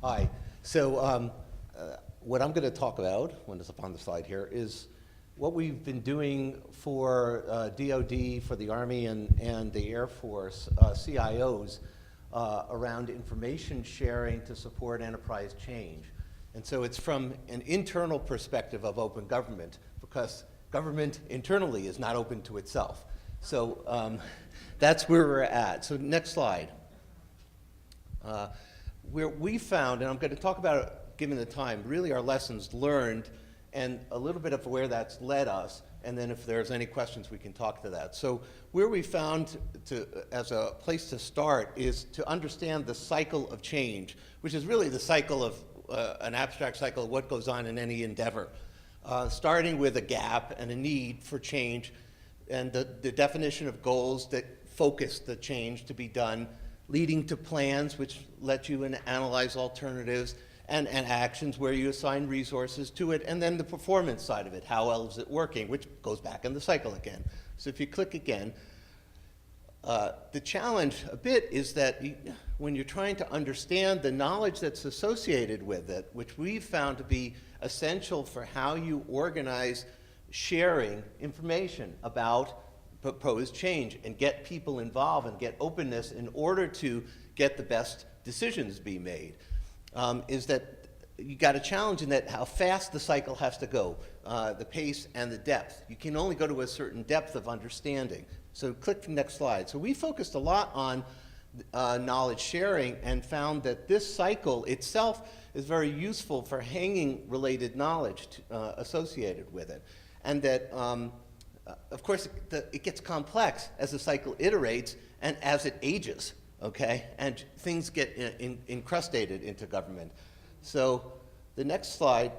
Hi. So what I'm going to talk about, when it's up on the slide here, is what we've been doing for DoD, for the Army and the Air Force, CIOs, around information sharing to support enterprise change. And so it's from an internal perspective of open government, because government internally is not open to itself. So that's where we're at. So next slide. Where we found, and I'm going to talk about it given the time, really our lessons learned and a little bit of where that's led us, and then if there's any questions we can talk to that. So where we found as a place to start is to understand the cycle of change, which is really the cycle of an abstract cycle of what goes on in any endeavor, starting with a gap and a need for change and the definition of goals that focus the change to be done, leading to plans which let you analyze alternatives, and actions where you assign resources to it, and then the performance side of it, how well is it working, which goes back in the cycle again. So if you click again, the challenge a bit is that when you're trying to understand the knowledge that's associated with it, which we've found to be essential for how you organize sharing information about proposed change and get people involved and get openness in order to get the best decisions be made, is that you got a challenge in that how fast the cycle has to go, the pace and the depth. You can only go to a certain depth of understanding. So click the next slide. So we focused a lot on knowledge sharing and found that this cycle itself is very useful for hanging related knowledge associated with it. And that of course, it gets complex as the cycle iterates and as it ages, okay? And things get incrustated into government. So the next slide,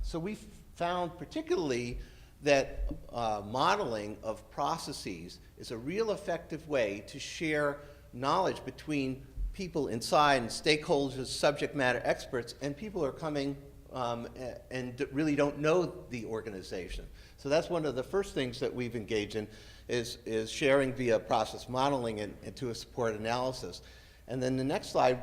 so we found particularly that modeling of processes is a real effective way to share knowledge between people inside and stakeholders, subject matter experts, and people who are coming and really don't know the organization. So that's one of the first things that we've engaged in is sharing via process modeling and to support analysis. And then the next slide,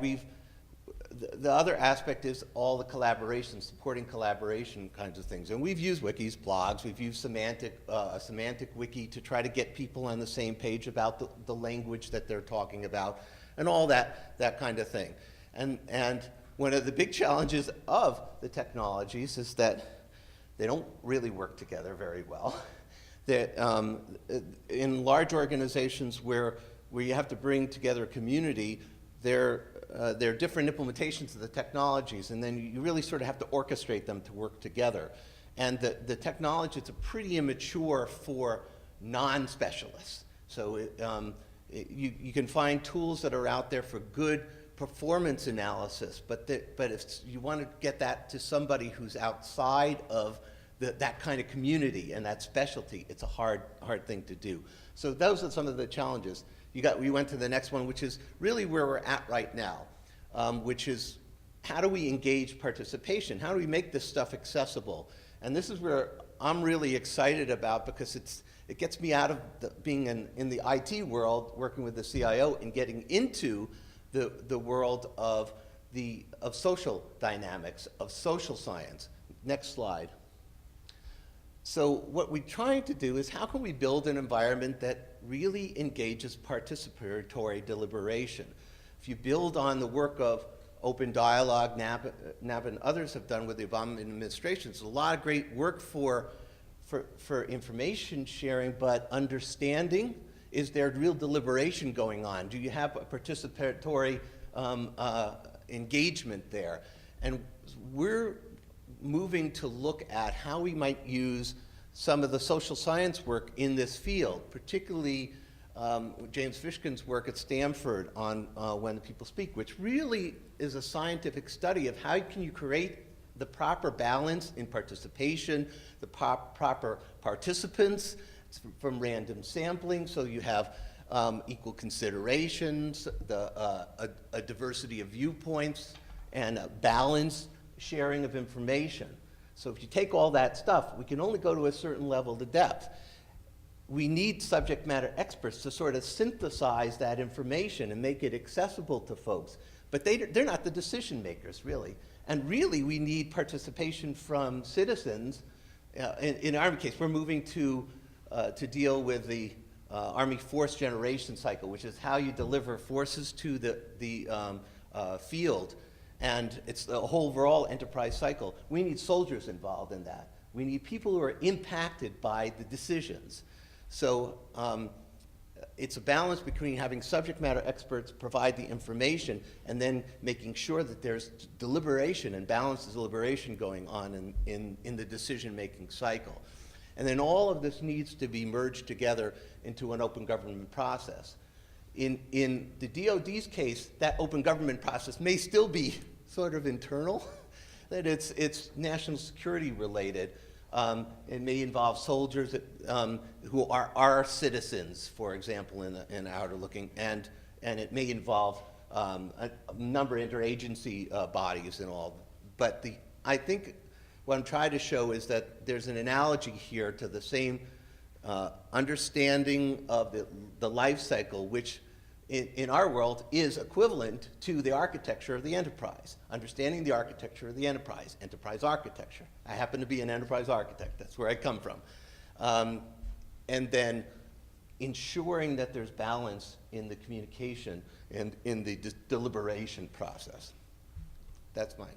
the other aspect is all the collaboration, supporting collaboration kinds of things. And we've used wikis, blogs, we've used a semantic wiki to try to get people on the same page about the language that they're talking about and all that kind of thing. And one of the big challenges of the technologies is that they don't really work together very well. In large organizations where you have to bring together a community, there are different implementations of the technologies, and then you really sort of have to orchestrate them to work together. And the technology is pretty immature for non-specialists. So you can find tools that are out there for good performance analysis, but if you want to get that to somebody who's outside of that kind of community and that specialty, it's a hard thing to do. So those are some of the challenges. We went to the next one, which is really where we're at right now, which is how do we engage participation? How do we make this stuff accessible? And this is where I'm really excited about, because it gets me out of being in the IT world, working with the CIO, and getting into the world of social dynamics, of social science. Next slide. So what we're trying to do is how can we build an environment that really engages participatory deliberation? If you build on the work of Open Dialogue, NAB and others have done with the Obama administration, there's a lot of great work for information sharing, but understanding, is there real deliberation going on? Do you have a participatory engagement there? And we're moving to look at how we might use some of the social science work in this field, particularly James Fishkin's work at Stanford on When People Speak, which really is a scientific study of how can you create the proper balance in participation, the proper participants from random sampling, so you have equal considerations, a diversity of viewpoints, and a balanced sharing of information. So if you take all that stuff, we can only go to a certain level of depth. We need subject matter experts to sort of synthesize that information and make it accessible to folks. But they're not the decision makers, really. And really, we need participation from citizens. In our case, we're moving to deal with the Army force generation cycle, which is how you deliver forces to the field. And it's the whole overall enterprise cycle. We need soldiers involved in that. We need people who are impacted by the decisions. So it's a balance between having subject matter experts provide the information and then making sure that there's deliberation and balanced deliberation going on in the decision-making cycle. And then all of this needs to be merged together into an open government process. In the DoD's case, that open government process may still be sort of internal, that it's national security related. It may involve soldiers who are our citizens, for example, in outer looking, and it may involve a number of interagency bodies and all. But I think what I'm trying to show is that there's an analogy here to the same understanding of the life cycle, which in our world is equivalent to the architecture of the enterprise. Understanding the architecture of the enterprise architecture. I happen to be an enterprise architect, that's where I come from. And then ensuring that there's balance in the communication and in the deliberation process. That's mine.